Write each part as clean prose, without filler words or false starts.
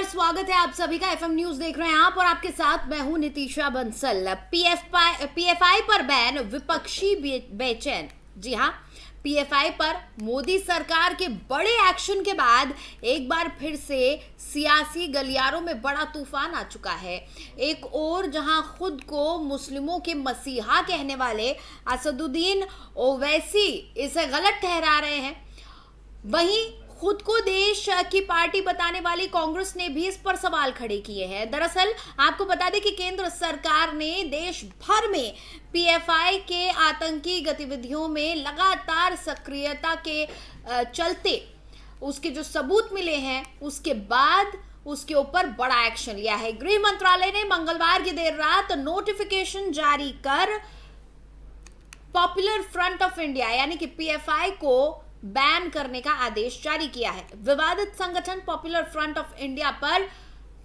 स्वागत है आप सभी का। एफएम न्यूज देख रहे हैं आप और आपके साथ मैं हूं नितीशा बंसल। पीएफआई पर बैन, विपक्षी बेचैन। जी हां, पीएफआई पर मोदी सरकार के बड़े एक्शन के बाद एक बार फिर से सियासी गलियारों में बड़ा तूफान आ चुका है। एक और जहां खुद को मुस्लिमों के मसीहा कहने वाले असदुद्दीन ओवैसी इसे गलत ठहरा रहे हैं, वहीं खुद को देश की पार्टी बताने वाली कांग्रेस ने भी इस पर सवाल खड़े किए हैं। दरअसल आपको बता दें कि केंद्र सरकार ने देश भर में पीएफआई के आतंकी गतिविधियों में लगातार सक्रियता के चलते उसके जो सबूत मिले हैं उसके बाद उसके ऊपर बड़ा एक्शन लिया है। गृह मंत्रालय ने मंगलवार की देर रात नोटिफिकेशन जारी कर पॉपुलर फ्रंट ऑफ इंडिया यानी कि पीएफआई को बैन करने का आदेश जारी किया है। विवादित संगठन पॉपुलर फ्रंट ऑफ इंडिया पर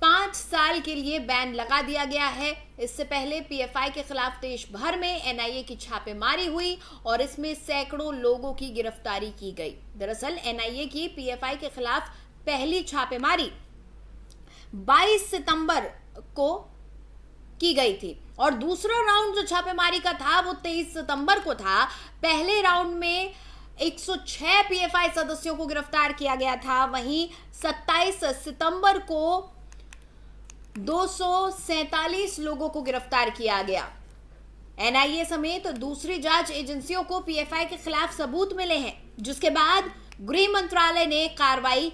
5 साल के लिए बैन लगा दिया गया है। इससे पहले पीएफआई के खिलाफ देश भर में एनआईए की छापेमारी हुई और इसमें सैकड़ों लोगों की गिरफ्तारी की गई। दरअसल एनआईए की पीएफआई के खिलाफ पहली छापेमारी 22 सितंबर को की गई थी और दूसरा राउंड जो छापेमारी का था वो 23 सितंबर को था। पहले राउंड में 106 पीएफआई सदस्यों को गिरफ्तार किया गया था, वहीं 27 सितंबर को 247 लोगों को गिरफ्तार किया गया। एनआईए समेत दूसरी जांच एजेंसियों को पीएफआई के खिलाफ सबूत मिले हैं, जिसके बाद गृह मंत्रालय ने कार्रवाई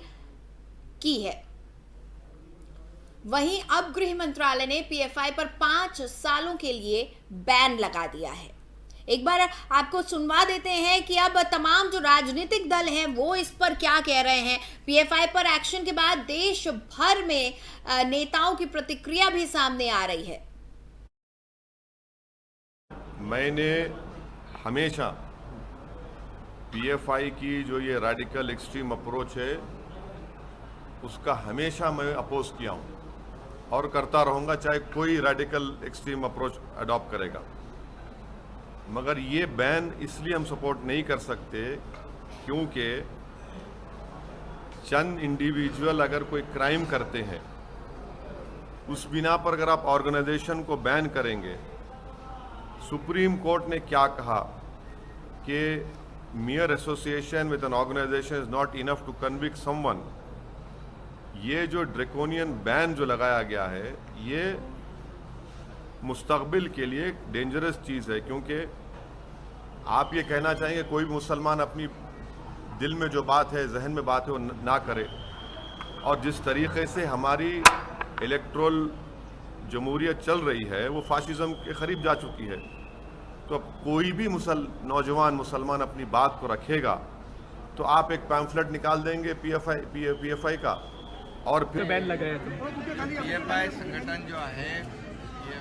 की है। वहीं अब गृह मंत्रालय ने पीएफआई पर 5 सालों के लिए बैन लगा दिया है। एक बार आपको सुनवा देते हैं कि अब तमाम जो राजनीतिक दल हैं वो इस पर क्या कह रहे हैं। पीएफआई पर एक्शन के बाद देश भर में नेताओं की प्रतिक्रिया भी सामने आ रही है। मैंने हमेशा पीएफआई की जो ये रेडिकल एक्सट्रीम अप्रोच है उसका हमेशा मैं अपोज किया हूं और करता रहूंगा, चाहे कोई रेडिकल एक्सट्रीम अप्रोच अडॉप्ट करेगा। मगर ये बैन इसलिए हम सपोर्ट नहीं कर सकते क्योंकि चंद इंडिविजुअल अगर कोई क्राइम करते हैं उस बिना पर अगर आप ऑर्गेनाइजेशन को बैन करेंगे, सुप्रीम कोर्ट ने क्या कहा कि mere association with an organization is not enough to convict someone। ये जो ड्रैकोनियन बैन जो लगाया गया है ये मुस्तकबिल के लिए डेंजरस चीज़ है, क्योंकि आप ये कहना चाहेंगे कोई भी मुसलमान अपनी दिल में जो बात है, जहन में बात है वो ना करे। और जिस तरीके से हमारी इलेक्ट्रल जमहूरियत चल रही है वो फाशिज्म के करीब जा चुकी है। तो अब कोई भी नौजवान मुसलमान अपनी बात को रखेगा तो आप एक पैम्फलेट निकाल देंगे पीएफआई का और फिर बैन लगाया। पीएफआई संगठन जो है, ये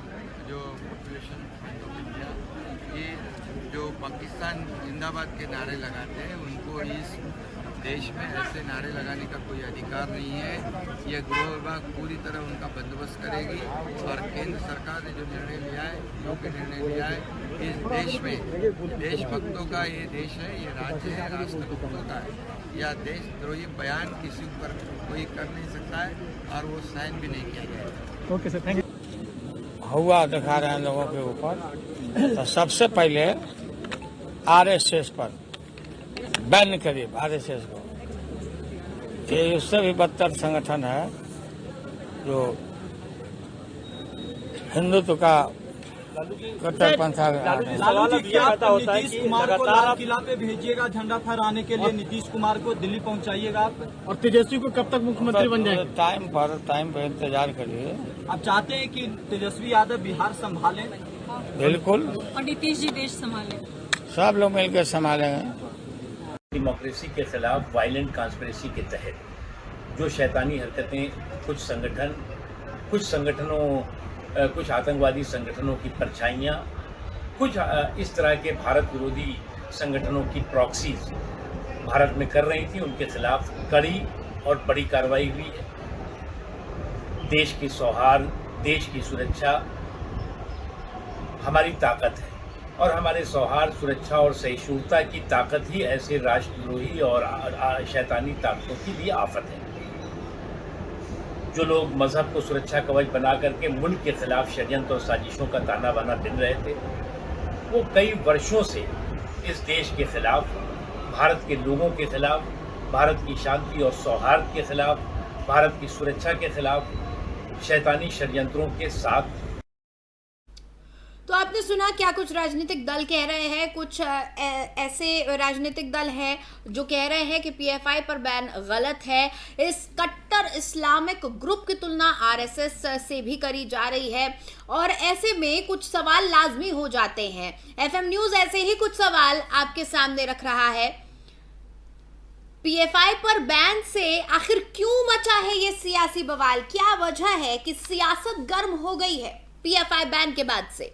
जो पॉपुलेशन फ्रंट ऑफ इंडिया, ये जो पाकिस्तान जिंदाबाद के नारे लगाते हैं उनको इस देश में ऐसे नारे लगाने का कोई अधिकार नहीं है। यह गृह विभाग पूरी तरह उनका बंदोबस्त करेगी और केंद्र सरकार ने जो निर्णय लिया है, योग्य निर्णय लिया है, इस देश में देशभक्तों का ये देश है, ये राज्य है, राष्ट्रभक्तों का है। या देशद्रोही बयान किसी पर कोई कर नहीं सकता है और वो साइन भी नहीं किया जाएगा। Okay sir, thank you. हुआ दिखा रहे हैं लोगों के ऊपर, तो सबसे पहले आरएसएस पर बैन करिए। आरएसएस को, ये उससे भी बदतर संगठन है जो हिंदुत्व का कट्टरपंथा। नीतीश कुमार को लाल किला पे भेजिएगा झंडा फहराने के लिए, नीतीश कुमार को दिल्ली पहुंचाइएगा आप, और तेजस्वी को कब तक मुख्यमंत्री बन जाएंगे? टाइम पर इंतजार करिए। आप चाहते हैं कि तेजस्वी यादव बिहार संभालें? बिल्कुल, और नीतीश जी देश संभालें, सब लोग मिलकर संभालेंगे। डेमोक्रेसी के खिलाफ वायलेंट कॉन्स्पिरेसी के तहत जो शैतानी हरकतें कुछ आतंकवादी संगठनों की परछाइयाँ, कुछ इस तरह के भारत विरोधी संगठनों की प्रॉक्सीज भारत में कर रही थी, उनके खिलाफ कड़ी और बड़ी कार्रवाई हुई है। देश की सौहार्द, देश की सुरक्षा हमारी ताकत है और हमारे सौहार्द, सुरक्षा और सहिष्णुता की ताकत ही ऐसे राष्ट्रद्रोही और शैतानी ताकतों की भी आफत है। जो लोग मजहब को सुरक्षा कवच बना करके मुल्क के खिलाफ षड्यंत्र और साजिशों का ताना बाना बिन रहे थे, वो कई वर्षों से इस देश के खिलाफ, भारत के लोगों के खिलाफ, भारत की शांति और सौहार्द के खिलाफ, भारत की सुरक्षा के खिलाफ शैतानी षड्यंत्रों के साथ। तो आपने सुना क्या कुछ राजनीतिक दल कह रहे हैं। कुछ ऐसे राजनीतिक दल हैं जो कह रहे हैं कि पीएफआई पर बैन गलत है। इस कट्टर इस्लामिक ग्रुप की तुलना आरएसएस से भी करी जा रही है और ऐसे में कुछ सवाल लाजमी हो जाते हैं। एफएम न्यूज ऐसे ही कुछ सवाल आपके सामने रख रहा है। पीएफआई पर बैन से आखिर क्यों मचा है ये सियासी बवाल? क्या वजह है कि सियासत गर्म हो गई है पीएफआई बैन के बाद से?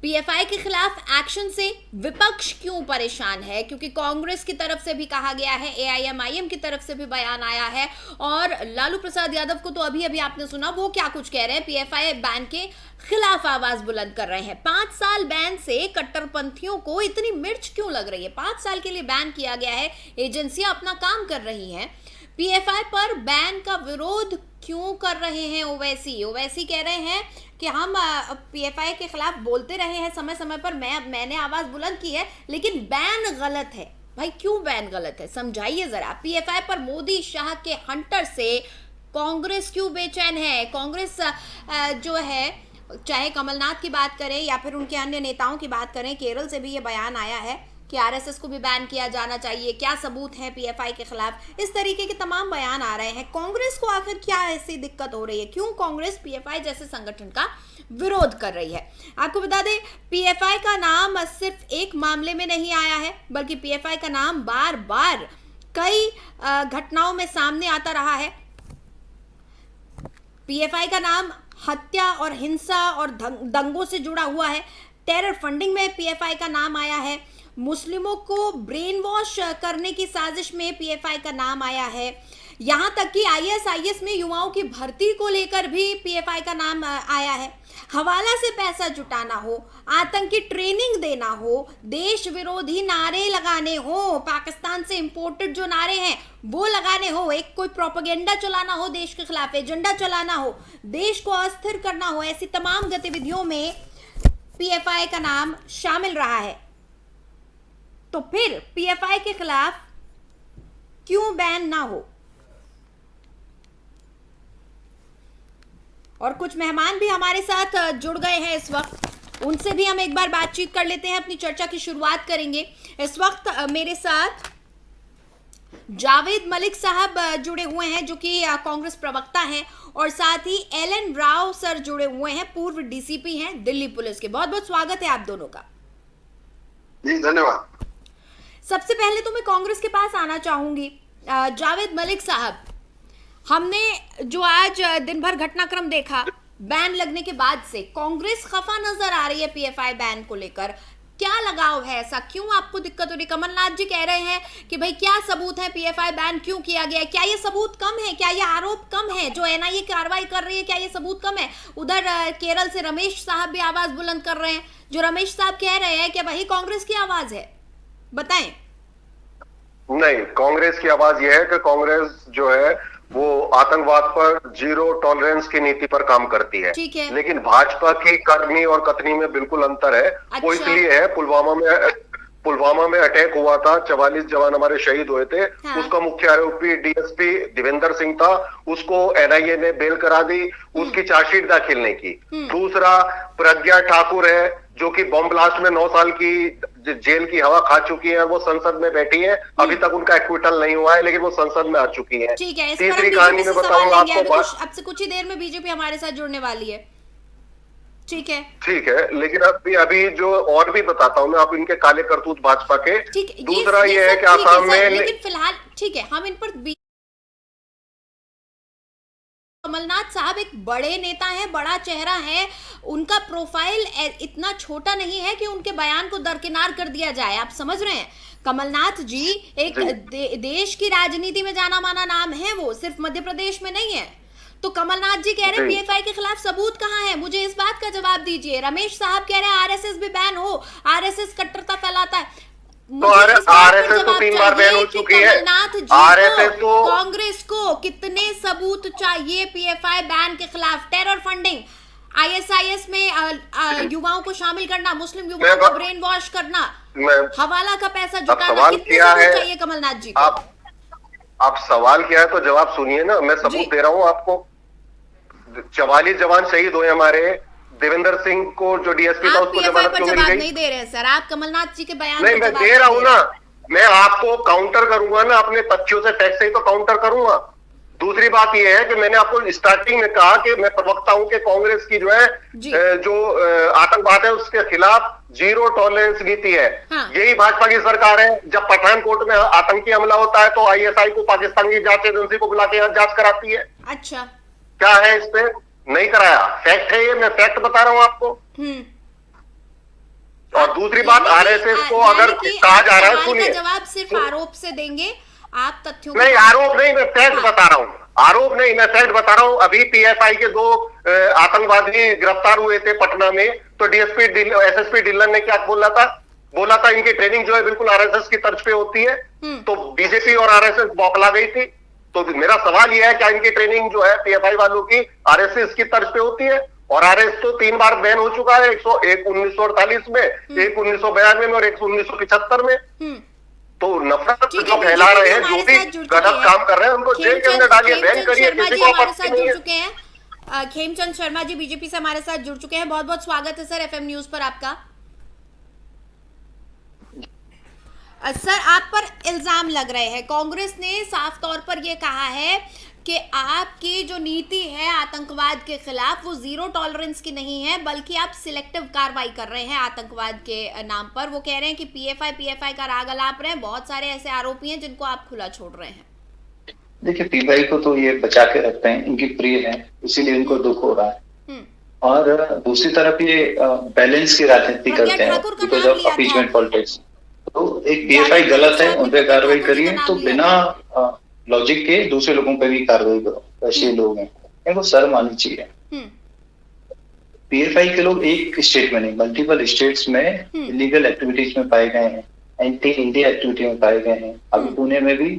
पीएफआई के खिलाफ एक्शन से विपक्ष क्यों परेशान है? क्योंकि कांग्रेस की तरफ से भी कहा गया है, एआईएमआईएम की तरफ से भी बयान आया है और लालू प्रसाद यादव को तो अभी अभी आपने सुना वो क्या कुछ कह रहे हैं। पीएफआई बैन के खिलाफ आवाज बुलंद कर रहे हैं। 5 साल बैन से कट्टरपंथियों को इतनी मिर्च क्यों लग रही है? 5 साल के लिए बैन किया गया है, एजेंसियां अपना काम कर रही हैं। पीएफआई पर बैन का विरोध क्यों कर रहे हैं ओवैसी कह रहे हैं कि हम पीएफआई के खिलाफ बोलते रहे हैं समय समय पर, मैंने आवाज बुलंद की है, लेकिन बैन गलत है। भाई क्यों बैन गलत है, समझाइए जरा। पीएफआई पर मोदी शाह के हंटर से कांग्रेस क्यों बेचैन है? कांग्रेस जो है, चाहे कमलनाथ की बात करें या फिर उनके अन्य नेताओं की बात करें, केरल से भी ये बयान आया है कि आरएसएस को भी बैन किया जाना चाहिए, क्या सबूत है पीएफआई के खिलाफ, इस तरीके के तमाम बयान आ रहे हैं। कांग्रेस को आखिर क्या ऐसी दिक्कत हो रही है? क्यों कांग्रेस पीएफआई जैसे संगठन का विरोध कर रही है? आपको बता दें, पीएफआई का नाम सिर्फ एक मामले में नहीं आया है, बल्कि पीएफआई का नाम बार बार कई घटनाओं में सामने आता रहा है। पीएफआई का नाम हत्या और हिंसा और दंगों से जुड़ा हुआ है। टेरर फंडिंग में पीएफआई का नाम आया है। मुस्लिमों को ब्रेन वॉश करने की साजिश में पीएफआई का नाम आया है। यहां तक कि आईएसआईएस में युवाओं की भर्ती को लेकर भी पीएफआई का नाम आया है। हवाला से पैसा जुटाना हो, आतंकी ट्रेनिंग देना हो, देश विरोधी नारे लगाने हो, पाकिस्तान से इंपोर्टेड जो नारे हैं वो लगाने हो, एक कोई प्रोपेगेंडा चलाना हो, देश के खिलाफ एजेंडा चलाना हो, देश को अस्थिर करना हो, ऐसी तमाम गतिविधियों में पीएफआई का नाम शामिल रहा है। तो फिर पीएफआई के खिलाफ क्यों बैन ना हो? और कुछ मेहमान भी हमारे साथ जुड़ गए हैं इस वक्त, उनसे भी हम एक बार बातचीत कर लेते हैं, अपनी चर्चा की शुरुआत करेंगे। इस वक्त मेरे साथ जावेद मलिक साहब जुड़े हुए हैं जो कि कांग्रेस प्रवक्ता हैं, और साथ ही एलन राव सर जुड़े हुए हैं, पूर्व डीसीपी हैं दिल्ली पुलिस के। बहुत बहुत स्वागत है आप दोनों का। जी धन्यवाद। सबसे पहले तो मैं कांग्रेस के पास आना चाहूंगी। जावेद मलिक साहब, हमने जो आज दिन भर घटनाक्रम देखा बैन लगने के बाद से, कांग्रेस खफा नजर आ रही है पीएफआई बैन को लेकर। क्या लगाव है ऐसा, क्यों आपको दिक्कत हो रही? कमलनाथ जी कह रहे हैं कि भाई क्या सबूत है, पीएफआई बैन क्यों किया गया? क्या ये सबूत कम है? क्या ये आरोप कम है जो एनआईए कार्रवाई कर रही है? क्या ये सबूत कम है? उधर केरल से रमेश साहब भी आवाज बुलंद कर रहे हैं, जो रमेश साहब कह रहे हैं कि वही कांग्रेस की आवाज है। बताएं। नहीं, कांग्रेस की आवाज यह है कि कांग्रेस जो है वो आतंकवाद पर जीरो टॉलरेंस की नीति पर काम करती है। ठीक है। लेकिन भाजपा की करनी और कथनी में बिल्कुल अंतर है। अच्छा। वो इसलिए है, पुलवामा में अटैक हुआ था, 44 जवान हमारे शहीद हुए थे। हाँ। उसका मुख्य आरोपी डीएसपी दिवेंद्र सिंह था, उसको एनआईए ने बेल करा दी, उसकी चार्जशीट दाखिल नहीं की। दूसरा प्रज्ञा ठाकुर है जो कि बॉम्ब ब्लास्ट में 9 साल की जेल की हवा खा चुकी है, वो संसद में बैठी है, अभी तक उनका एक्विटल नहीं हुआ है, लेकिन वो संसद में आ चुकी है। ठीक है, तीसरी कहानी में बताऊंगा आपको, अब से कुछ ही देर में बीजेपी हमारे साथ जुड़ने वाली है। ठीक है, ठीक है, लेकिन अभी जो और भी बताता हूँ मैं, आप इनके काले करतूत भाजपा के। दूसरा ये है कि आसाम में, लेकिन फिलहाल ठीक है, हम इन पर कमलनाथ साहब एक बड़े नेता हैं, बड़ा चेहरा है, उनका प्रोफाइल इतना छोटा नहीं है कि उनके बयान को दरकिनार कर दिया जाए। आप समझ रहे हैं, कमलनाथ जी एक देश की राजनीति में जाना माना नाम है, वो सिर्फ मध्य प्रदेश में नहीं है। तो कमलनाथ जी कह रहे हैं पीएफआई के खिलाफ सबूत कहाँ है? मुझे इस बात का जवाब दीजिए। रमेश साहब कह रहे हैं आरएसएस भी बैन हो, आरएसएस कट्टरता फैलाता है। तो आरएसएस तो 3 बार बैन हो चुकी है। आरएसएस तो कांग्रेस को कितने सबूत चाहिए पीएफआई बैन के खिलाफ? टेरर फंडिंग, आईएसआईएस में युवाओं को शामिल करना, मुस्लिम युवाओं को ब्रेन वॉश करना, हवाला का पैसा जुटाना, कितने सबूत चाहिए कमलनाथ जी को? आप सवाल किया है तो जवाब सुनिए ना, मैं सबूत दे रहा हूं आपको। 44 जवान शहीद हुए हमारे। देवेंद्र सिंह को जो डीएसपी था उसको जमानत क्यों मिल गई? नहीं दे रहे हैं सर, आप कमलनाथ जी के बयान नहीं, मैं दे रहा हूं ना, मैं आपको काउंटर करूंगा ना, अपने तथ्यों से फैक्ट से ही तो काउंटर करूंगा। दूसरी बात यह है कि मैंने आपको स्टार्टिंग में कहा कि मैं प्रवक्ता हूं कि कांग्रेस की जो है जो आतंकवाद है उसके खिलाफ जीरो टॉलरेंस नीति है। हाँ। यही भाजपा की सरकार है। जब पठानकोट में आतंकी हमला होता है तो आईएसआई को, पाकिस्तान की जांच एजेंसी को बुला के यहाँ जांच कराती है। अच्छा, क्या है इस पे? नहीं कराया। फैक्ट है ये, मैं फैक्ट बता रहा हूं आपको। और दूसरी बात, आरएसएस को अगर कहा जा रहा है, सुनिए, जवाब सिर्फ आरोप से देंगे आप, तथ्यों नहीं, आरोप नहीं, मैं फैक्ट बता रहा हूं। आरोप नहीं, मैं फैक्ट बता रहा हूं। अभी पीएफआई के 2 आतंकवादी गिरफ्तार हुए थे पटना में, तो एसएसपी ढिल्लन ने क्या बोला था इनकी ट्रेनिंग जो है बिल्कुल आरएसएस की तर्ज पे होती है। तो बीजेपी और आरएसएस बौखला गई थी। तो मेरा सवाल यह है, क्या इनकी ट्रेनिंग जो है पीएफआई वालों की आरएसएस की तर्ज पे होती है? और आरएसएस तो 3 बार बैन हो चुका है, एक 1948 में, एक 1992 में और एक 1975 में। तो नफरत जो फैला रहे हैं, जो भी गलत काम कर रहे हैं, उनको जेल के अंदर डालिए, बैन करिए, किसी को आपत्ति नहीं है। खेमचंद शर्मा जी बीजेपी से हमारे साथ जुड़ चुके हैं। बहुत बहुत स्वागत है सर एफएम न्यूज पर आपका। सर, आप पर इल्जाम लग रहे हैं, कांग्रेस ने साफ तौर पर यह कहा है कि आपकी जो नीति है आतंकवाद के खिलाफ वो जीरो टॉलरेंस की नहीं है, बल्कि आप सिलेक्टिव कार्रवाई कर रहे हैं आतंकवाद के नाम पर। वो कह रहे हैं कि पीएफआई का राग अलाप रहे हैं, बहुत सारे ऐसे आरोपी हैं जिनको आप खुला छोड़ रहे हैं। देखिए, पीएफआई को तो ये बचा के रखते हैं, इनकी प्रिय है, इसीलिए इनको दुख हो रहा है। और दूसरी तरफ ये बैलेंस की राजनीति करते हैं बिकॉज ऑफ अपीचमेंट पॉलिटिक्स। तो एक पीएफआई गलत है, उन पे कार्रवाई करिए, तो बिना लॉजिक के दूसरे लोगों पे भी कार्रवाई करो। ऐसे लोग हैं, इनको शर्म आनी चाहिए। पीएफआई के लोग एक स्टेट में नहीं, मल्टीपल स्टेट्स में इलीगल एक्टिविटीज में पाए गए हैं, एंटी इंडिया एक्टिविटी में पाए गए हैं। अभी पुणे में भी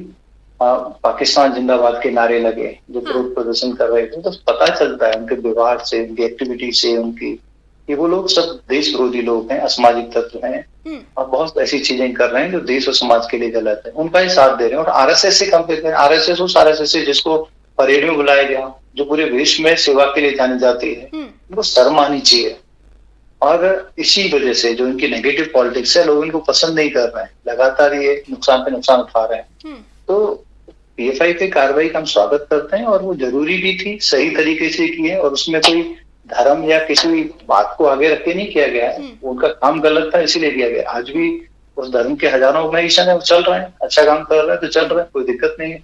पाकिस्तान जिंदाबाद के नारे लगे जो विरोध प्रदर्शन कर रहे थे। तो पता चलता है उनके व्यवहार से, उनकी एक्टिविटी से, उनकी ये वो लोग सब देश विरोधी लोग हैं, असामाजिक तत्व हैं और बहुत ऐसी चीजें कर रहे हैं जो देश और समाज के लिए गलत है। उनका ही साथ दे रहे हैं। और आरएसएस से कंपेयर करें, आरएसएस उस आरएसएस से जिसको परेड में बुलाया गया, जो पूरे विश्व में सेवा के लिए जानी जाती है, उनको शर्म आनी चाहिए। और इसी वजह से जो इनकी नेगेटिव पॉलिटिक्स है, लोग इनको पसंद नहीं कर रहे हैं, लगातार ये नुकसान पे नुकसान उठा रहे हैं। तो पीएफआई पे कार्रवाई का हम स्वागत करते हैं और वो जरूरी भी थी, सही तरीके से की है और उसमें कोई धर्म या किसी भी बात को आगे रख के नहीं किया गया है। उनका काम गलत था इसीलिए किया गया। आज भी उस धर्म के हजारों ऑर्गेनाइजेशन है, वो चल रहे हैं, अच्छा काम कर रहे हैं तो चल रहे हैं, कोई दिक्कत नहीं है।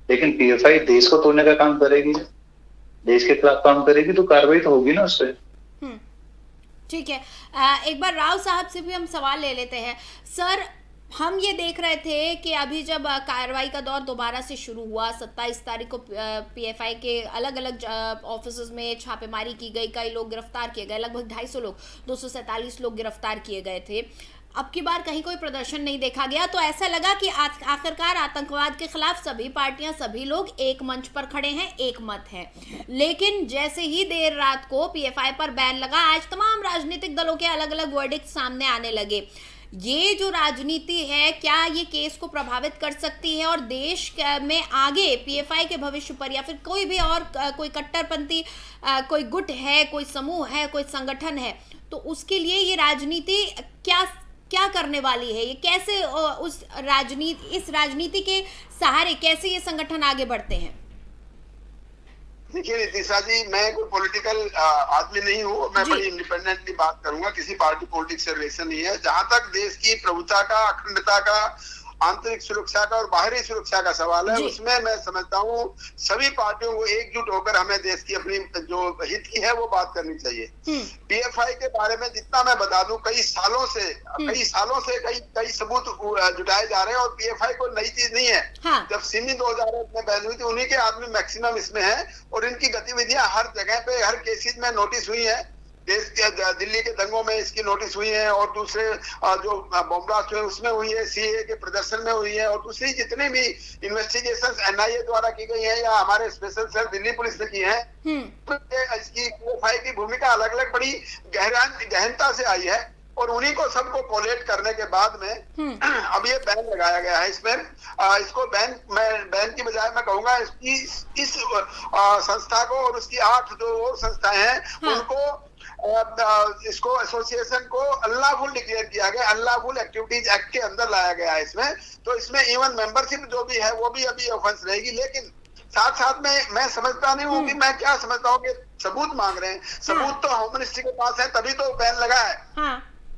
लेकिन पीएफआई देश को तोड़ने का काम करेगी, देश के खिलाफ काम करेगी, तो कार्रवाई तो होगी ना उस पर। ठीक है, एक बार राव साहब से भी हम सवाल ले लेते हैं। सर, हम ये देख रहे थे कि अभी जब कार्रवाई का दौर दोबारा से शुरू हुआ, 27 तारीख को पीएफआई के अलग अलग ऑफिस में छापेमारी की गई, कई लोग गिरफ्तार किए गए, लगभग 250 लोग, 247 लोग गिरफ्तार किए गए थे। अब की बार कहीं कोई प्रदर्शन नहीं देखा गया, तो ऐसा लगा कि आखिरकार आतंकवाद के खिलाफ सभी पार्टियां, सभी लोग एक मंच पर खड़े हैं, एक मत है। लेकिन जैसे ही देर रात को पीएफआई पर बैन लगा, आज तमाम राजनीतिक दलों के अलग अलग वर्डिक्ट सामने आने लगे। ये जो राजनीति है, क्या ये केस को प्रभावित कर सकती है और देश में आगे पीएफआई के भविष्य पर, या फिर कोई भी और कोई कट्टरपंथी कोई गुट है, कोई समूह है, कोई संगठन है, तो उसके लिए ये राजनीति क्या करने वाली है? ये कैसे इस राजनीति के सहारे कैसे ये संगठन आगे बढ़ते हैं? देखिए नितिशा जी, मैं कोई पॉलिटिकल आदमी नहीं हूँ, मैं बड़ी इंडिपेंडेंटली बात करूंगा, किसी पार्टी पॉलिटिक्स से रिलेशन नहीं है। जहां तक देश की प्रभुता का, अखंडता का, आंतरिक सुरक्षा का और बाहरी सुरक्षा का सवाल है, उसमें मैं समझता हूँ सभी पार्टियों को एकजुट होकर हमें देश की अपनी जो हित की है वो बात करनी चाहिए। पीएफआई के बारे में जितना मैं बता दूं, कई सालों से कई सबूत जुटाए जा रहे हैं और पीएफआई को नई चीज नहीं है। हाँ। जब सिमी 2008 में बैन हुई थी, उन्हीं के आदमी मैक्सिमम इसमें है और इनकी गतिविधियां हर जगह पे, हर केसेज में नोटिस हुई है। देश के दिल्ली के दंगों में इसकी नोटिस हुई है, और दूसरे जो बॉम्ब ब्लास्ट हुए उसमें हुई है, सीए के प्रदर्शन में हुई है, और दूसरी जितनी भी इन्वेस्टिगेशंस एनआईए द्वारा की गई है या हमारे स्पेशल सेल दिल्ली पुलिस ने की है, इसकी पीएफआई की भूमिका अलग अलग बड़ी गहनता से आई है, और उन्हीं को सबको कोलेट करने के बाद में अब ये बैन लगाया गया है। इसमें इसको बैन की बजाय मैं कहूंगा इस संस्था को और उसकी 8 जो और संस्थाएं हैं उनको इसको एसोसिएशन को अनलॉफुल डिक्लेयर किया गया, अनलॉफुल एक्टिविटीज एक्ट के अंदर लाया गया है इसमें। तो इसमें इवन मेंबरशिप जो भी है वो भी अभी ऑफेंस रहेगी, लेकिन साथ साथ में मैं समझता नहीं हूँ कि मैं क्या समझता हूँ कि सबूत मांग रहे हैं। सबूत तो होम मिनिस्ट्री के पास है, तभी तो बैन लगा है।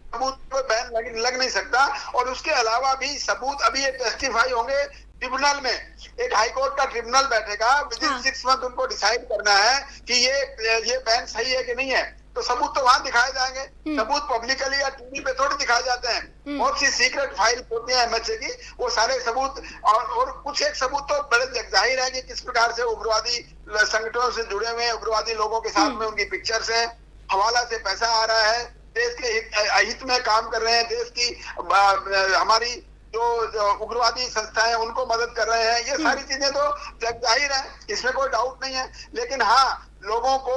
सबूत पर बैन लग नहीं सकता, और उसके अलावा भी सबूत अभी ये टेस्टिफाई होंगे ट्रिब्यूनल में। एक हाई कोर्ट का ट्रिब्यूनल बैठेगा, विदिन 6 मंथ उनको डिसाइड करना है कि ये बैन सही है कि नहीं है। तो सबूत तो वहां दिखाए जाएंगे, सबूत पब्लिकली या टीवी पे थोड़ी दिखाए जाते हैं। बहुत सी सीक्रेट फाइल होती है एमएचए की, वो सारे सबूत और कुछ एक सबूत तो बड़े जाहिर है कि किस प्रकार से उग्रवादी संगठनों से जुड़े हुए उग्रवादी लोगों के साथ में उनकी पिक्चर्स है, हवाला से पैसा आ रहा है, देश के हित में काम कर रहे हैं, देश की हमारी जो उग्रवादी संस्थाएं उनको मदद कर रहे हैं। ये सारी चीजें तो जाहिर है, इसमें कोई डाउट नहीं है। लेकिन हाँ, लोगों को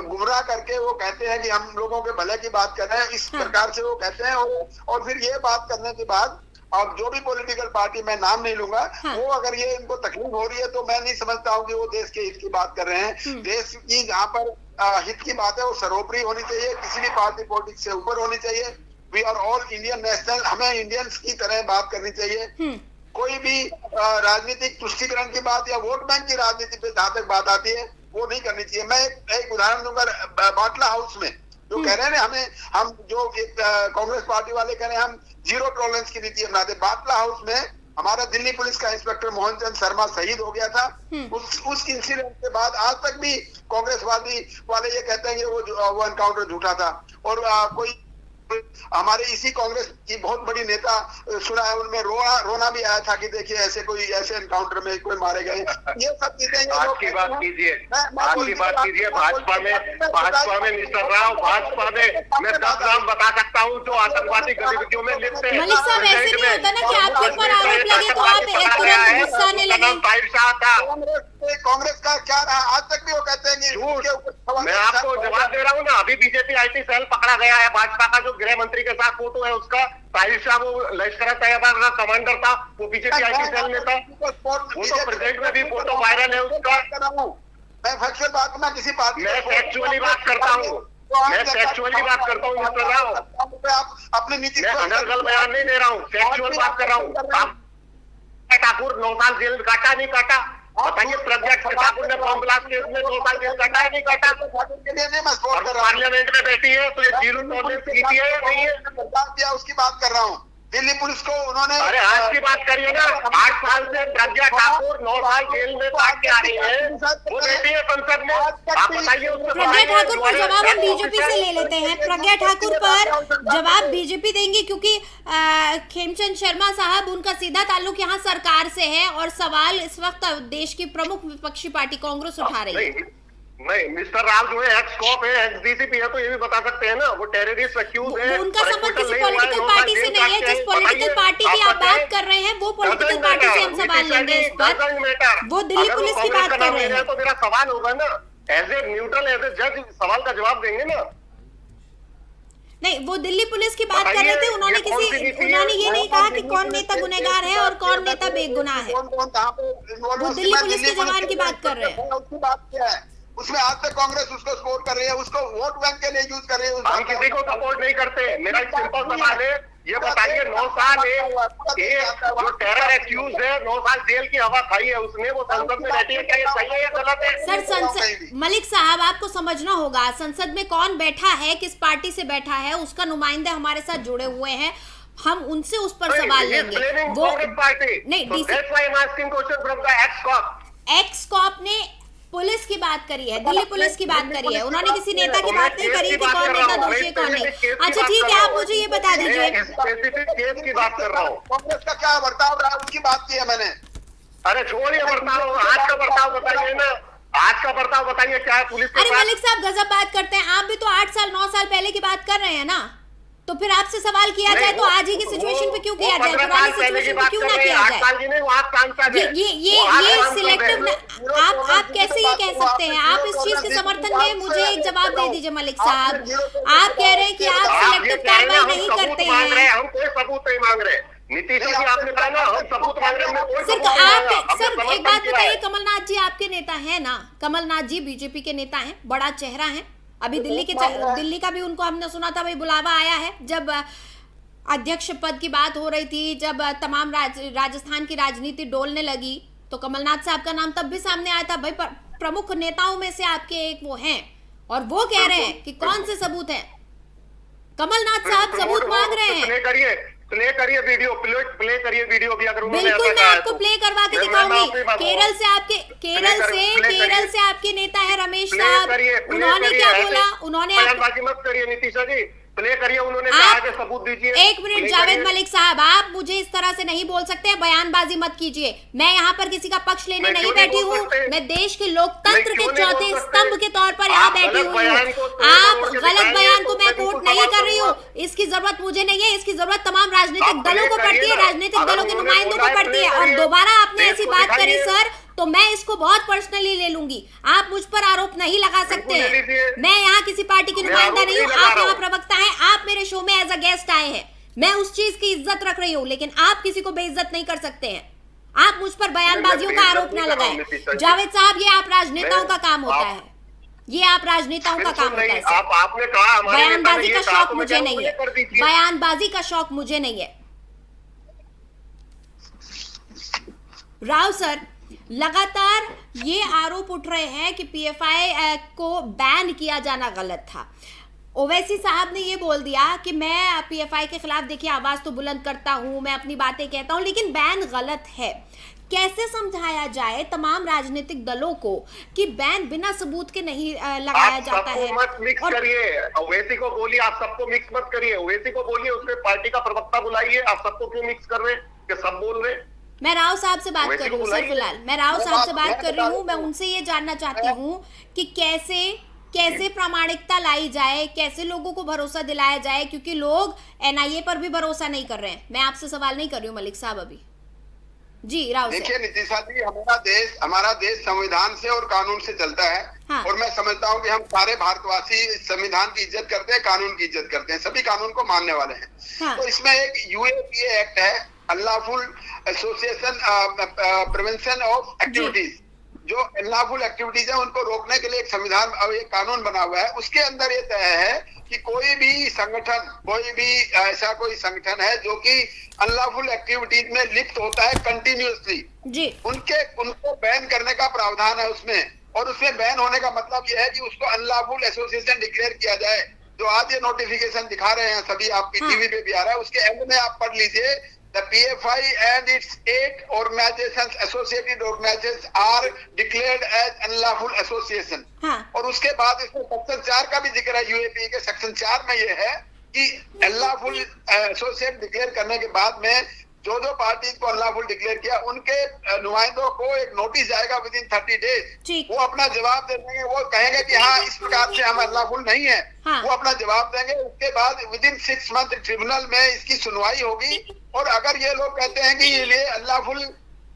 गुमराह करके वो कहते हैं कि हम लोगों के भले की बात कर रहे हैं, इस प्रकार से वो कहते हैं। और फिर ये बात करने के बाद अब जो भी पॉलिटिकल पार्टी, मैं नाम नहीं लूंगा, वो अगर ये इनको तकलीफ हो रही है तो मैं नहीं समझता हूँ कि वो देश के हित की बात कर रहे हैं। देश की जहाँ पर हित की बात है वो सर्वोपरि होनी चाहिए, किसी भी पार्टी पॉलिटिक्स से ऊपर होनी चाहिए। We are all Indian national, हमें इंडियंस की तरह बात करनी चाहिए। कोई भी राजनीतिक तुष्टीकरण की बात या वोट बैंक की राजनीति पे जहाँ तक बात आती है वो नहीं करनी चाहिए। मैं एक उदाहरण दूंगा, बाटला हाउस में जो कह रहे हैं ना, हम जो कांग्रेस पार्टी वाले कह रहे हैं हम जीरो टॉलरेंस की नीति अपनाते। बाटला हाउस में हमारा दिल्ली पुलिस का इंस्पेक्टर मोहन चंद शर्मा शहीद हो गया था। उस इंसिडेंट के बाद आज तक भी कांग्रेसवादी वाले ये कहते हैं कि वो एनकाउंटर झूठा था। और कोई हमारे इसी कांग्रेस की बहुत बड़ी नेता सुना है, उनमें रोना भी आया था कि देखिए ऐसे एनकाउंटर में कोई मारे गए। ये सब चीजें आज की बात कीजिए, आज की बात कीजिए। भाजपा में मिस्टर राव, भाजपा में मैं 10 नाम बता सकता हूँ जो आतंकवादी गतिविधियों में लिप्त है। मलिक साहब, ऐसे नहीं होता ना कि आपके ऊपर आरोप लगे तो आप तुरंत गुस्सा आने लगे। कांग्रेस का क्या रहा, आज तक भी वो कहते हैं कि मैं आपको जवाब दे रहा हूँ ना। अभी बीजेपी आईटी सेल पकड़ा गया है, भाजपा का जो गृह मंत्री के साथ फोटो है उसका, साहिल शाह वो लश्कर तैयबा का कमांडर था, वो बीजेपी आईटी सेल में था। वो तो प्रेजेंट में भी फोटो वायरल है उसका। मैं फैक्चुअल बात में किसी पार्टी, मैं फैक्चुअली बात करता हूँ, मैं फैक्चुअली बात करता हूँ मिस्टर राव। आप अपनी नीति, मैं अनर्गल बयान नहीं दे रहा हूँ, फैक्चुअल बात कर रहा हूँ। ठाकुर 9 साल जेल काटा नहीं काटा, बताइए। प्रज्ञा ठाकुर ने बॉम्ब ब्लास्ट केस में 2 साल जेल काटा है नहीं काटा? पार्लियामेंट में बैठी है तो ये जीरो टॉलरेंस नीति है या नहीं है? उसकी बात कर रहा हूँ। दिल्ली पुलिस को उन्होंने, अरे आज की बात करिए ना। 8 साल से प्रज्ञा ठाकुर 9 साल जेल में काट के आ रही है, वो बैठी है संसद में। आप बताइए उसको। प्रज्ञा ठाकुर पर जवाब हम बीजेपी से ले लेते हैं। प्रज्ञा ठाकुर पर जवाब बीजेपी देंगी क्योंकि खेमचंद शर्मा साहब, उनका सीधा ताल्लुक यहाँ सरकार से है और सवाल इस वक्त देश की प्रमुख विपक्षी पार्टी कांग्रेस उठा रही है। नहीं, मिस्टर राव जो है एक्स कॉप है, एक्स डीसीपी है, तो ये भी बता सकते हैं ना। वो टेररिस्ट अक्यूज है, उनका संबंध किसी पॉलिटिकल पार्टी से नहीं है। जिस पॉलिटिकल पार्टी की आप बात कर रहे हैं वो पॉलिटिकल पार्टी से हम सवाल लेंगे इस पर। वो दिल्ली पुलिस की बात कर रहे हैं तो मेरा सवाल होगा ना, as a neutral, as a जज सवाल का जवाब देंगे ना। नहीं, वो दिल्ली पुलिस की बात कर रहे थे। उन्होंने ये नहीं कहा कि कौन नेता गुनहगार है और कौन नेता बेगुनाह है। वो दिल्ली पुलिस के जवान की बात कर रहे हैं। उसकी बात क्या है? उसमें आज तक कांग्रेस उसको सपोर्ट कर रही है, उसको वोट बैंक के लिए यूज कर रही है। हम किसी को सपोर्ट नहीं करते। मेरा एक सिंपल सवाल है, ये बताइए 9 साल जो टेरर एक्यूज है, 9 साल जेल की हवा खाई है उसने, वो संसद में बैठी है, क्या ये सही है या गलत है? सर, संसद, मलिक साहब आपको समझना होगा, संसद में कौन बैठा है, किस पार्टी से बैठा है, उसका नुमाइंदे हमारे साथ जुड़े हुए हैं, हम उनसे उस पर सवाल लेंगे। वो नहीं, एक्स कॉप ने पुलिस की बात करी है, दिल्ली पुलिस की बात करी है। उन्होंने किसी नेता की बात नहीं करी कि कौन नेता दोषी है कौन नहीं। अच्छा ठीक है, आप मुझे ये बता दीजिए। केस की बात कर रहा हूँ, कांग्रेस का क्या बर्ताव रहा है उसकी बात की है मैंने। अरे छोड़िए बर्ताव, आज का बर्ताव बताइए ना, आज का बर्ताव बताइए क्या है पुलिस के साथ? अरे मलिक साहब गजब बात करते हैं। आप भी तो 8 साल 9 साल पहले की बात कर रहे हैं ना, तो फिर आपसे सवाल किया जाए तो आज ही की सिचुएशन पे क्यों किया जाए, पुरानी सिचुएशन पे क्यों ना किया जाए? ये सिलेक्टिव, आप कैसे ये कह सकते हैं? आप इस चीज के समर्थन में मुझे एक जवाब दे दीजिए मलिक साहब। आप कह रहे हैं कि आप सिलेक्टिव कार्रवाई नहीं करते हैं, हम कोई सबूत नहीं मांग रहे। नीतीश जी आपने कहा ना हम सबूत मांग रहे हैं। सर एक बात बताइए, कमलनाथ जी आपके नेता हैं ना, कमलनाथ जी बीजेपी के नेता हैं, बड़ा चेहरा है। अभी दिल्ली का भी उनको हमने सुना था भाई बुलावा आया है, जब अध्यक्ष पद की बात हो रही थी, जब तमाम राजस्थान की राजनीति डोलने लगी, तो कमलनाथ साहब का नाम तब भी सामने आया था। भाई प्रमुख नेताओं में से आपके एक वो हैं, और वो कह रहे हैं कि कौन से सबूत हैं? कमलनाथ साहब सबूत मांग रहे हैं। प्ले करिए वीडियो, प्ले करिए वीडियो भी अगर उन्होंने बिल्कुल मैं आपको प्ले करवा के दिखाऊंगी। केरल से आपके नेता है रमेश साहब, उन्होंने क्या बोला? उन्होंने मत करिए नीतीश जी, प्ले करिए, उन्होंने कहा कि सबूत दीजिए। एक मिनट जावेद मलिक साहब, आप मुझे इस तरह से नहीं बोल सकते, बयानबाजी मत कीजिए। मैं यहाँ पर किसी का पक्ष लेने नहीं बैठी हूँ, मैं देश के लोकतंत्र के चौथे स्तंभ के तौर पर यहाँ बैठी हूँ। आप गलत बयान को मैं कोट नहीं कर रही हूँ, इसकी जरूरत मुझे नहीं है, इसकी जरूरत तमाम राजनीतिक दलों को पड़ती है, राजनीतिक दलों के नुमाइंदों को पड़ती है। और दोबारा आपने ऐसी बात करी सर, तो मैं इसको बहुत पर्सनली ले लूंगी। आप मुझ पर आरोप नहीं लगा सकते हैं। मैं यहाँ किसी पार्टी की नुमाइंदा नहीं हूँ, आप यहाँ प्रवक्ता हैं, आप मेरे शो में एज अ गेस्ट आए हैं, मैं उस चीज की इज्जत रख रही हूँ, लेकिन आप किसी को बेइज्जत नहीं कर सकते हैं। आप मुझ पर बयानबाजियों का आरोप ना लगाएं। जावेद साहब, ये आप राजनेताओं का काम होता है, ये आप राजनेताओं का काम होता है। आपने कहा बयानबाजी का शौक मुझे नहीं है, बयानबाजी का शौक मुझे नहीं है। राव सर, लगातार ये आरोप उठ रहे हैं कि पीएफआई को बैन किया जाना गलत था। ओवैसी साहब ने ये बोल दिया कि मैं पीएफआई के खिलाफ देखिए आवाज तो बुलंद करता हूं, मैं अपनी बातें कहता हूं, लेकिन बैन गलत है। कैसे समझाया जाए तमाम राजनीतिक दलों को कि बैन बिना सबूत के नहीं लगाया जाता है? मत मिक्स करिए, ओवैसी को बोलिए, आप सबको मिक्स मत करिए। ओवैसी को बोलिए, उसके पार्टी का प्रवक्ता बुलाइए, आप सबको क्यों मिक्स कर रहे हैं कि सब बोल रहे? मैं राव साहब से बात कर रही हूँ सर, फिलहाल मैं राव साहब से बात कर रही हूँ। मैं उनसे ये जानना चाहती हूँ कि कैसे प्रामाणिकता लाई जाए, कैसे लोगों को भरोसा दिलाया जाए, क्योंकि लोग एनआईए पर भी भरोसा नहीं कर रहे हैं। मैं आपसे सवाल नहीं कर रही हूँ मलिक साहब अभी। जी राव, देखिए नीतीशा जी, हमारा देश संविधान से और कानून से चलता है। हाँ। और मैं समझता हूँ कि हम सारे भारतवासी संविधान की इज्जत करते हैं, कानून की इज्जत करते हैं, सभी कानून को मानने वाले हैं। हाँ। तो इसमें एक यूएपीए एक्ट है, unlawful association prevention of activities, जो अनलॉफुल एक्टिविटीज है उनको रोकने के लिए एक संविधान, एक कानून बना हुआ है। उसके अंदर ये तय है कि कोई भी संगठन, कोई भी ऐसा कोई संगठन है जो कि अनलॉफुल एक्टिविटीज में लिप्त होता है कंटिन्यूअसली, उनको बैन करने का प्रावधान है उसमें। और उसमें बैन होने का मतलब यह है कि उसको अनलॉफुल एसोसिएशन डिक्लेयर किया जाए। जो आज ये नोटिफिकेशन दिखा रहे हैं सभी, आपकी टीवी पे भी आ रहा है, उसके एंड में आप पढ़ लीजिए, The PFI and its 8 organizations, associated organizations are declared as unlawful association. हाँ. और उसके बाद इसमें सेक्शन 4 का भी जिक्र है, यूएपी के सेक्शन 4 में ये है कि अनलॉफुल एसोसिएट डिक्लेयर करने के बाद में जो पार्टी को अनलॉफुल डिक्लेयर किया उनके नुमाइंदों को एक नोटिस जाएगा विद इन 30 डेज। वो अपना जवाब दे देंगे, वो कहेंगे कि हाँ इस प्रकार से हम अनलॉफुल नहीं है। हाँ। वो अपना जवाब देंगे, उसके बाद विद इन 6 मंथ ट्रिब्यूनल में इसकी सुनवाई होगी। और अगर ये लोग कहते हैं कि ये अनलॉफुल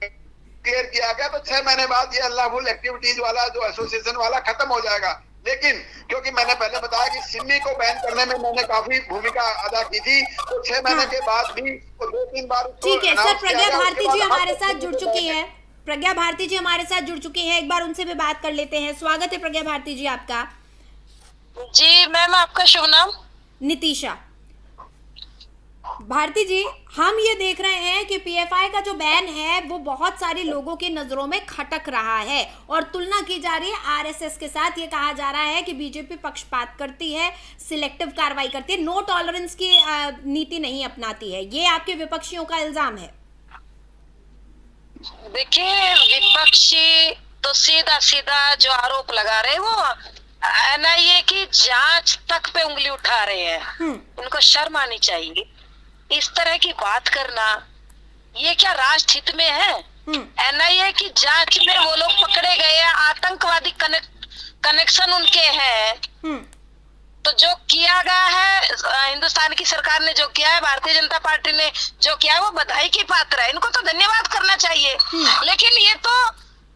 क्लियर किया गया तो 6 महीने बाद ये अनलॉफुल एक्टिविटीज वाला जो एसोसिएशन वाला खत्म हो जाएगा। लेकिन क्योंकि मैंने पहले बताया कि सिमी को बैन करने में मैंने काफी भूमिका अदा की थी, तो 6 महीने के बाद भी 2-3 बार। ठीक है सर, प्रज्ञा भारती जी हमारे साथ जुड़ चुकी है, प्रज्ञा भारती जी हमारे साथ जुड़ चुकी है, एक बार उनसे भी बात कर लेते हैं। स्वागत है प्रज्ञा भारती जी आपका। जी मैम, आपका शुभ नाम? नितीशा। भारती जी, हम ये देख रहे हैं कि पीएफआई का जो बैन है वो बहुत सारे लोगों की नजरों में खटक रहा है और तुलना की जा रही है आरएसएस के साथ। ये कहा जा रहा है कि बीजेपी पक्षपात करती है, सिलेक्टिव कार्रवाई करती है, नो टॉलरेंस की नीति नहीं अपनाती है। ये आपके विपक्षियों का इल्जाम है। देखिए, विपक्षी तो सीधा सीधा जो आरोप लगा रहे हैं वो एनआईए की जांच तक पे उंगली उठा रहे हैं। उनको शर्म आनी चाहिए। इस तरह की बात करना ये क्या राष्ट्र हित में है? एनआईए की जांच में वो लोग पकड़े गए, आतंकवादी कनेक्शन उनके हैं, तो जो हिंदुस्तान की सरकार ने जो किया है, भारतीय जनता पार्टी ने जो किया है, वो बधाई की पात्र है। इनको तो धन्यवाद करना चाहिए। लेकिन ये तो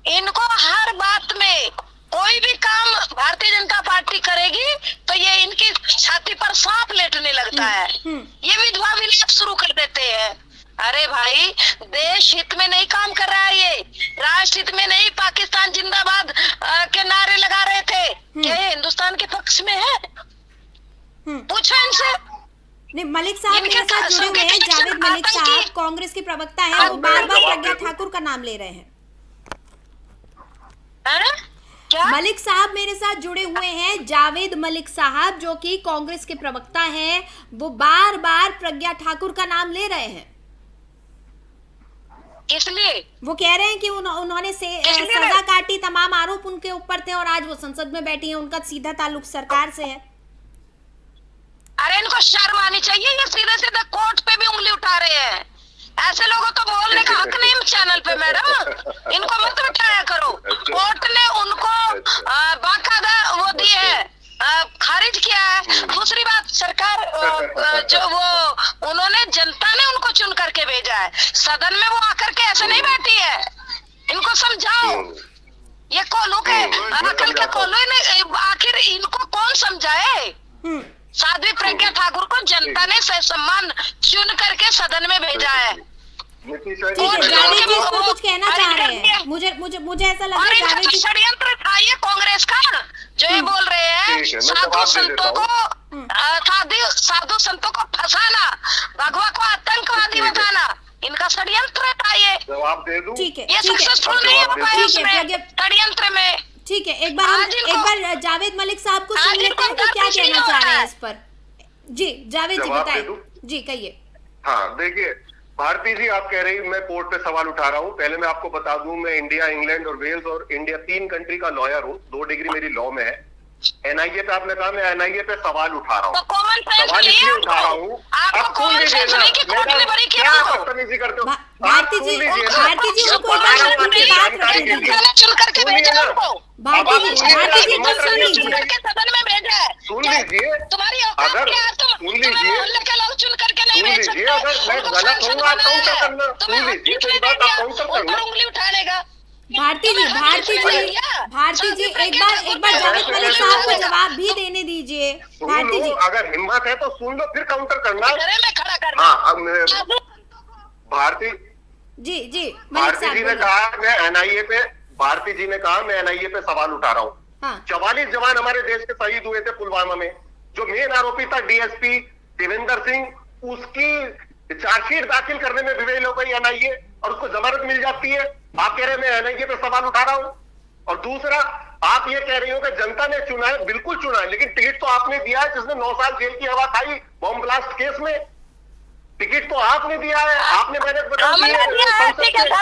इनको हर बात में कोई भी काम भारतीय जनता पार्टी करेगी तो ये इनकी छाती पर सांप लेटने लगता है। ये विधवा विलाप शुरू कर देते हैं। अरे भाई, देश हित में नहीं काम कर रहा है, ये राष्ट्र हित में नहीं पाकिस्तान जिंदाबाद के नारे लगा रहे थे। क्या ये हिंदुस्तान के पक्ष में है? पूछो इनसे। नहीं, मलिक साहब मेरे साथ जुड़े हुए हैं, जावेद मलिक साहब कांग्रेस के प्रवक्ता हैं, वो बार बार प्रज्ञा ठाकुर का नाम ले रहे हैं। क्या? मलिक साहब मेरे साथ जुड़े हुए हैं, जावेद मलिक साहब जो कि कांग्रेस के प्रवक्ता हैं, वो बार बार प्रज्ञा ठाकुर का नाम ले रहे हैं। इसलिए वो कह रहे हैं कि उन्होंने सजा काटी, तमाम आरोप उनके ऊपर थे और आज वो संसद में बैठी हैं, उनका सीधा ताल्लुक सरकार से है। अरे इनको शर्म आनी चाहिए, ये सीधे सीधे कोर्ट पे भी उंगली उठा रहे हैं। ऐसे लोगों तो बोलने का हक नहीं चैनल पे मैडम, इनको मत उठाया करो। कोर्ट ने उनको बाकायदा वो दिए है, खारिज किया है। दूसरी बात, सरकार जो वो उन्होंने, जनता ने उनको चुन करके भेजा है। सदन में वो आकर के ऐसे नहीं बैठी है। इनको समझाओ, ये कोलू के अकल के कोलू ने, आखिर इनको कौन समझाए? साध्वी प्रज्ञा ठाकुर को जनता ने सम्मान चुन करके सदन में भेजा है। ठीक है, जावेद जी इसको कुछ कहना चाह रहे हैं। मुझे ऐसा लग रहा है जावेद जी षड्यंत्र था ये कांग्रेस का, जो ये बोल रहे हैं साधु संतों को फंसाना, भगवा को आतंकवादी बताना, इनका षड्यंत्र था ये। जवाब दे दूं? ठीक है, ये सक्सेसफुल नहीं हो पाया उसमें, षड्यंत्र में। ठीक है, एक बार जावेद मलिक साहब को सुन लेते हैं कि क्या कहना चाह रहे हैं इस पर। जी जावेद जी बताएं। जी कहिए। हाँ देखिए, भारती जी आप कह रही मैं कोर्ट पे सवाल उठा रहा हूँ। पहले मैं आपको बता दूं, मैं इंडिया, इंग्लैंड और वेल्स और इंडिया 3 कंट्री का लॉयर हूँ। 2 डिग्री मेरी लॉ में है। एनआईए पे आपने कहा, मैं एनआईए पे सवाल उठा रहा हूँ। सवाल इसलिए उठा रहा हूँ, आप सुन लीजिए ना, क्या बदतमीजी करते हो? भारती जी उनको सुन लीजिए, अगर सुन लीजिए, अगर मैं गलत हूँ आप काउंटर करना। सुन लीजिए, तो बात आप काउंटर करना। उंगली उठानेगा। भारती जी एक बार जावेद मलिक साहब को जवाब भी देने दीजिए। भारती जी अगर हिम्मत है तो सुन लो, फिर काउंटर करना। हाँ, भारती जी भारती जी ने कहा मैं एनआईए पे, भारती जी ने कहा मैं एनआईए पे सवाल उठा रहा हूँ। 44 जवान हमारे देश के शहीद हुए थे पुलवामा में। जो मेन आरोपी था डीएसपी देवेंद्र सिंह, उसकी चार्जशीट दाखिल करने में विफल हो गई एनआईए और उसको जमानत मिल जाती है। आप कह रहे हैं मैं एनआईए पे सवाल उठा रहा हूं। और दूसरा, आप ये कह रही हो कि जनता ने चुना है। बिल्कुल चुना है, लेकिन टिकट तो आपने दिया है जिसने 9 साल जेल की हवा खाई बॉम्ब ब्लास्ट केस में। टिकट तो आपने दिया है, आपने मैंने प्रधानमंत्री जी ने कहा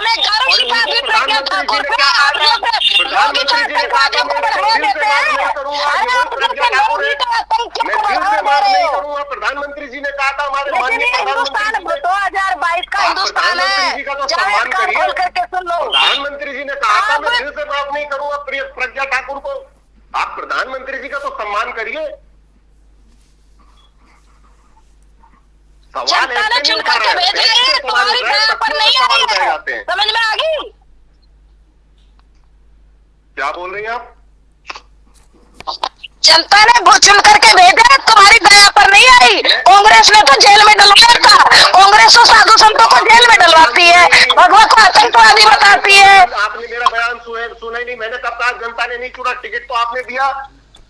प्रधानमंत्री जी ने कहा था मैं दिल से बात नहीं करूंगा, प्रज्ञा ठाकुर है, मैं दिल से बात नहीं करूंगा। प्रधानमंत्री जी ने कहा था हमारे माननीय प्रधानमंत्री 2022 का हिंदुस्तान है, जी का तो सम्मान करिए। प्रधानमंत्री जी ने कहा था मैं दिल से बात नहीं करूंगा प्रज्ञा ठाकुर को। आप प्रधानमंत्री जी का तो सम्मान करिए। सवाल ऐसे नहीं उठा रहे हैं, तुम्हारी पर नहीं जाते हैं। समझ में आ गई? क्या बोल रही हैं आप? जनता ने चुन करके भेजा, तुम्हारी दया पर नहीं आई। कांग्रेस ने तो जेल में डलवाया था। कांग्रेस तो साधु संतों को जेल में डलवाती है, भगवा को आतंकवादी बताती है। आपने मेरा बयान सुना ही नहीं। मैंने कब कहा जनता ने नहीं चुना? टिकट तो आपने दिया।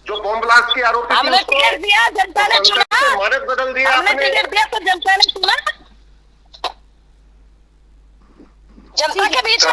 जो बॉम्ब ब्लास्ट के आरोपी हमने टिकट दिया, जनता ने चुना। मानक बदल दिया, हमने टिकट दिया तो जनता ने चुना। जनता के बीच में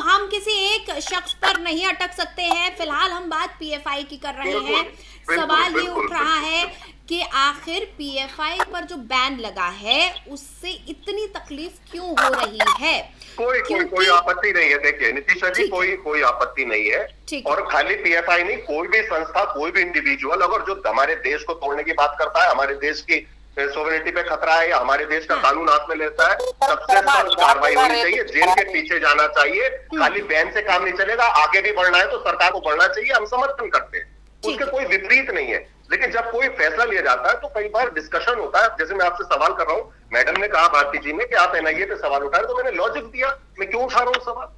हम किसी एक शख्स पर नहीं अटक सकते हैं। फिलहाल हम बात पीएफआई की कर रहे हैं। सवाल ये उठ रहा है कि आखिर पीएफआई पर जो बैन लगा है उससे इतनी तकलीफ क्यों हो रही है? कोई आपत्ति नहीं है। देखिए नीतीश जी, कोई आपत्ति नहीं है। और खाली पीएफआई नहीं, कोई भी संस्था, कोई भी इंडिविजुअल अगर जो हमारे देश को तोड़ने की बात करता है, हमारे देश की सोवरेनिटी पे खतरा है या हमारे देश का कानून हाथ में लेता है, सबसे सख्त कार्रवाई होनी चाहिए, जेल के पीछे जाना चाहिए। खाली बैन से काम नहीं चलेगा, आगे भी बढ़ना है तो सरकार को बढ़ना चाहिए, हम समर्थन करते हैं, उसके कोई विपरीत नहीं है। लेकिन जब कोई फैसला लिया जाता है तो कई बार डिस्कशन होता है। जैसे मैं आपसे सवाल कर रहा हूं, मैडम ने कहा भारती जी ने कि आप एनआईए पे सवाल उठा रहे, तो मैंने लॉजिक दिया, मैं क्यों उठा रहा हूं सवाल,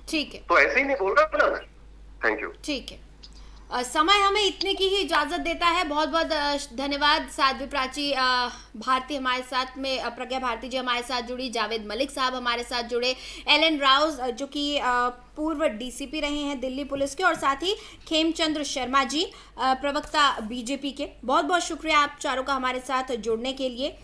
ठीक है, तो ऐसे ही नहीं बोल रहा ना मैं। Thank you. ठीक है, समय हमें इतने की ही इजाजत देता है। बहुत बहुत धन्यवाद साध्वी प्राची भारती हमारे साथ में, प्रज्ञा भारती जी हमारे साथ जुड़ी, जावेद मलिक साहब हमारे साथ जुड़े, एलन राव जो कि पूर्व डीसीपी रहे हैं दिल्ली पुलिस के, और साथ ही खेमचंद्र शर्मा जी प्रवक्ता बीजेपी के। बहुत बहुत शुक्रिया आप चारों का हमारे साथ जुड़ने के लिए।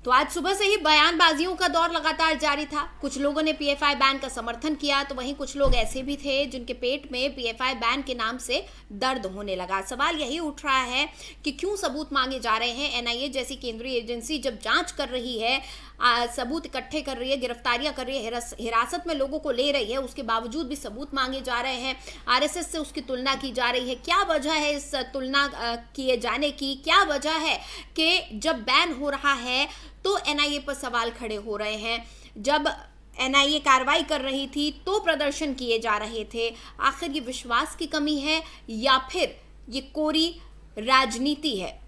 तो आज सुबह से ही बयानबाजियों का दौर लगातार जारी था। कुछ लोगों ने पीएफआई बैन का समर्थन किया, तो वहीं कुछ लोग ऐसे भी थे जिनके पेट में पीएफआई बैन के नाम से दर्द होने लगा। सवाल यही उठ रहा है कि क्यों सबूत मांगे जा रहे हैं। एनआईए जैसी केंद्रीय एजेंसी जब जांच कर रही है, सबूत इकट्ठे कर रही है, गिरफ्तारियां कर रही है, हिरासत में लोगों को ले रही है, उसके बावजूद भी सबूत मांगे जा रहे हैं। आरएसएस से उसकी तुलना की जा रही है। क्या वजह है इस तुलना किए जाने की? क्या वजह है कि जब बैन हो रहा है तो एनआईए पर सवाल खड़े हो रहे हैं, जब एनआईए कार्रवाई कर रही थी तो प्रदर्शन किए जा रहे थे? आखिर ये विश्वास की कमी है या फिर ये कोरी राजनीति है?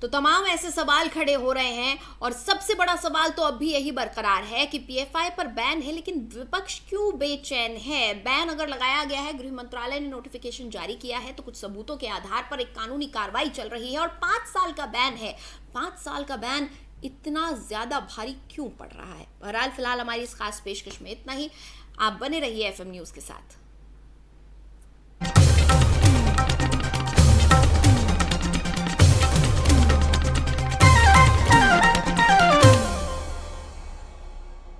तो तमाम ऐसे सवाल खड़े हो रहे हैं, और सबसे बड़ा सवाल तो अब भी यही बरकरार है कि पीएफआई पर बैन है, लेकिन विपक्ष क्यों बेचैन है? बैन अगर लगाया गया है, गृह मंत्रालय ने नोटिफिकेशन जारी किया है, तो कुछ सबूतों के आधार पर एक कानूनी कार्रवाई चल रही है, और 5 साल का बैन है। 5 साल का बैन इतना ज्यादा भारी क्यों पड़ रहा है? बहरहाल फिलहाल हमारी इस खास पेशकश में इतना ही। आप बने रहिए एफएम न्यूज के साथ।